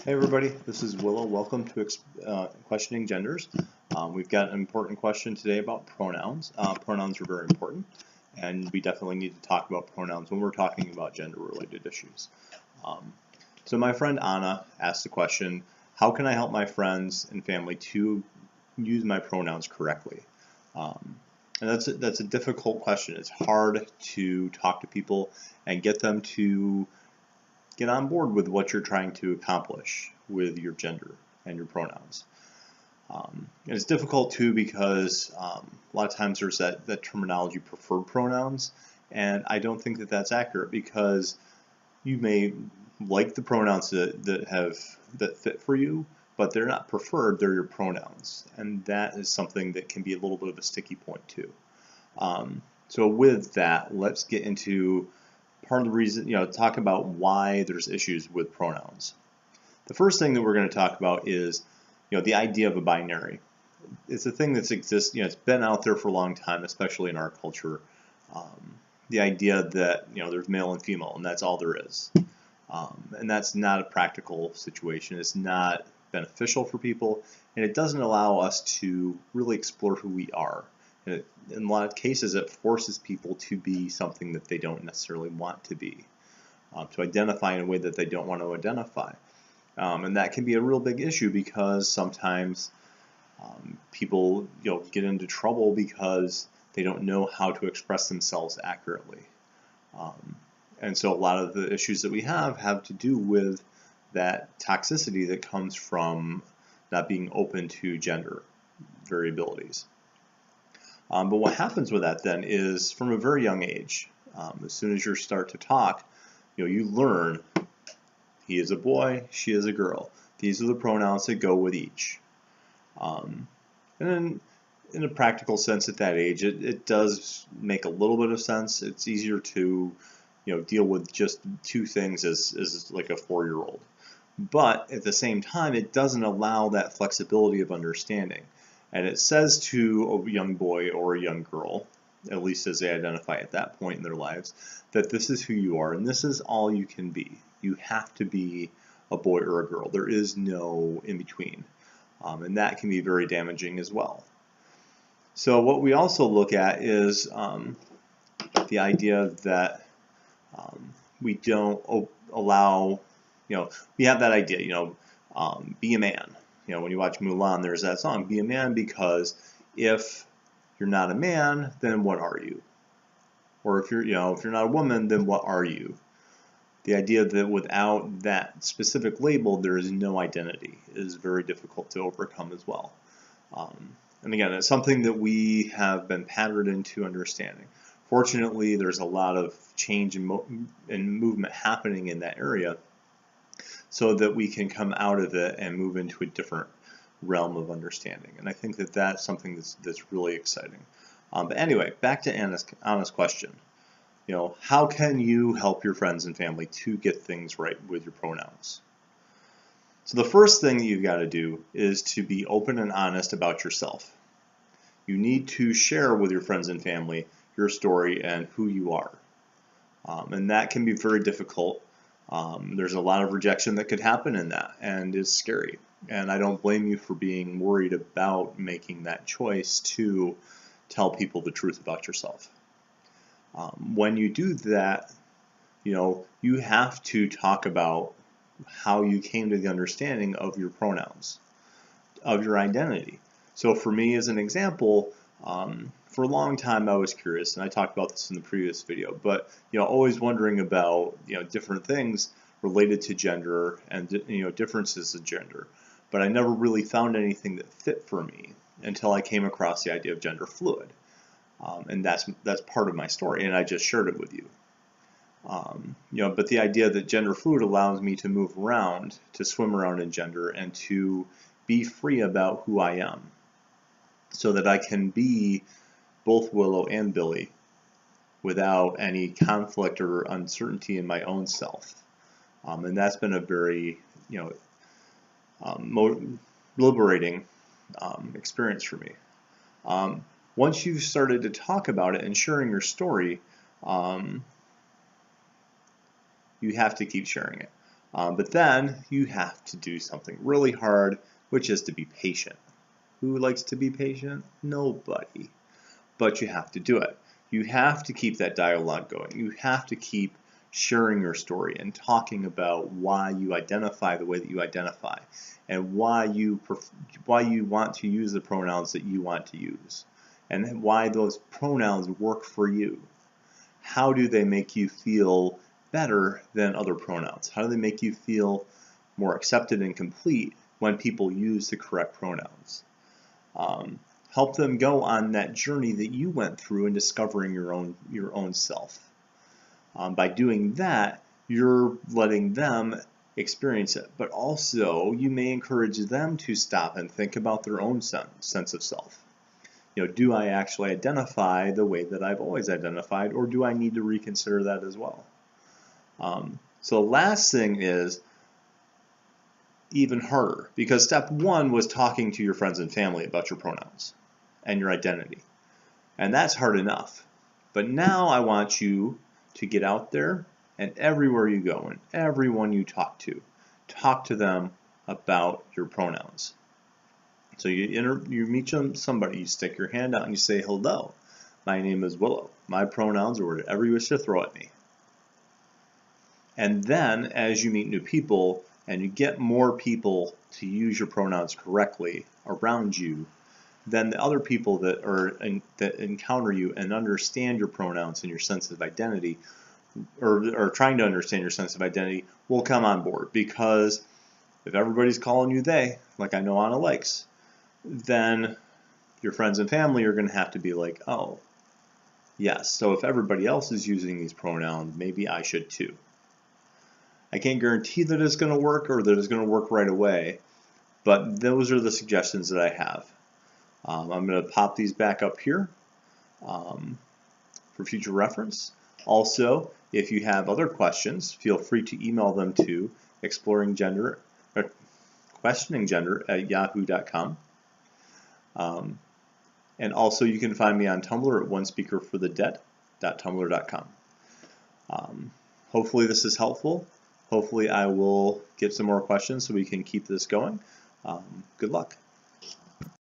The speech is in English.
Hey everybody, this is Willow. Welcome to Questioning Genders. We've got an important question today about pronouns. Pronouns are very important, and we definitely need to talk about pronouns when we're talking about gender-related issues. So my friend Anna asked the question, how can I help my friends and family to use my pronouns correctly? And that's a difficult question. It's hard to talk to people and get them to get on board with what you're trying to accomplish with your gender and your pronouns. And it's difficult too because a lot of times there's that terminology preferred pronouns, and I don't think that that's accurate because you may like the pronouns that fit for you, but they're not preferred, they're your pronouns, and that is something that can be a little bit of a sticky point too. So with that, let's get into part of the reason, talk about why there's issues with pronouns. The first thing that we're going to talk about is, the idea of a binary. It's a thing that's it's been out there for a long time, especially in our culture. The idea that, there's male and female, and that's all there is. And that's not a practical situation. It's not beneficial for people, and it doesn't allow us to really explore who we are. And in a lot of cases, it forces people to be something that they don't necessarily want to be, to identify in a way that they don't want to identify. And that can be a real big issue because sometimes people get into trouble because they don't know how to express themselves accurately. And so a lot of the issues that we have to do with that toxicity that comes from not being open to gender variabilities. But what happens with that then is from a very young age, as soon as you start to talk, you learn he is a boy, she is a girl. These are the pronouns that go with each. And then in a practical sense at that age, it does make a little bit of sense. It's easier to deal with just two things as like a 4-year-old. But at the same time, it doesn't allow that flexibility of understanding. And it says to a young boy or a young girl, at least as they identify at that point in their lives, that this is who you are and this is all you can be. You have to be a boy or a girl. There is no in between. And that can be very damaging as well. So what we also look at is the idea that we don't allow, we have that idea, be a man. When you watch Mulan, there's that song, be a man, because if you're not a man, then what are you? Or if you're not a woman, then what are you? The idea that without that specific label, there is no identity is very difficult to overcome as well. And again, it's something that we have been patterned into understanding. Fortunately, there's a lot of change and movement happening in that area, so that we can come out of it and move into a different realm of understanding. And I think that that's something that's really exciting. But anyway, back to Anna's question. How can you help your friends and family to get things right with your pronouns? So the first thing that you've got to do is to be open and honest about yourself. You need to share with your friends and family your story and who you are. And that can be very difficult. There's a lot of rejection that could happen in that, and it's scary. And I don't blame you for being worried about making that choice to tell people the truth about yourself. When you do that, you have to talk about how you came to the understanding of your pronouns, of your identity. So for me, as an example, for a long time I was curious, and I talked about this in the previous video, but always wondering about different things related to gender and differences of gender, but I never really found anything that fit for me until I came across the idea of gender fluid, and that's part of my story, and I just shared it with you. But the idea that gender fluid allows me to move around, to swim around in gender, and to be free about who I am, so that I can be both Willow and Billy without any conflict or uncertainty in my own self. And that's been a very, liberating experience for me. Once you've started to talk about it and sharing your story, you have to keep sharing it. But then you have to do something really hard, which is to be patient. Who likes to be patient? Nobody. But you have to do it. You have to keep that dialogue going. You have to keep sharing your story and talking about why you identify the way that you identify and why you want to use the pronouns that you want to use and why those pronouns work for you. How do they make you feel better than other pronouns? How do they make you feel more accepted and complete when people use the correct pronouns? Help them go on that journey that you went through in discovering your own self. By doing that, you're letting them experience it, but also you may encourage them to stop and think about their own sense of self. Do I actually identify the way that I've always identified, or do I need to reconsider that as well? So the last thing is even harder, because step one was talking to your friends and family about your pronouns and your identity. And that's hard enough. But now I want you to get out there and everywhere you go and everyone you talk to them about your pronouns. So you meet somebody, you stick your hand out and you say, hello, my name is Willow. My pronouns are whatever you wish to throw at me. And then as you meet new people and you get more people to use your pronouns correctly around you, then the other people that encounter you and understand your pronouns and your sense of identity, or trying to understand your sense of identity, will come on board. Because if everybody's calling you they, like I know Anna likes, then your friends and family are going to have to be like, oh, yes, so if everybody else is using these pronouns, maybe I should too. I can't guarantee that it's going to work or that it's going to work right away, but those are the suggestions that I have. I'm going to pop these back up here for future reference. Also, if you have other questions, feel free to email them to questioninggender@yahoo.com. And also you can find me on Tumblr at onespeakerforthedead.tumblr.com. Hopefully this is helpful. Hopefully I will get some more questions so we can keep this going. Good luck.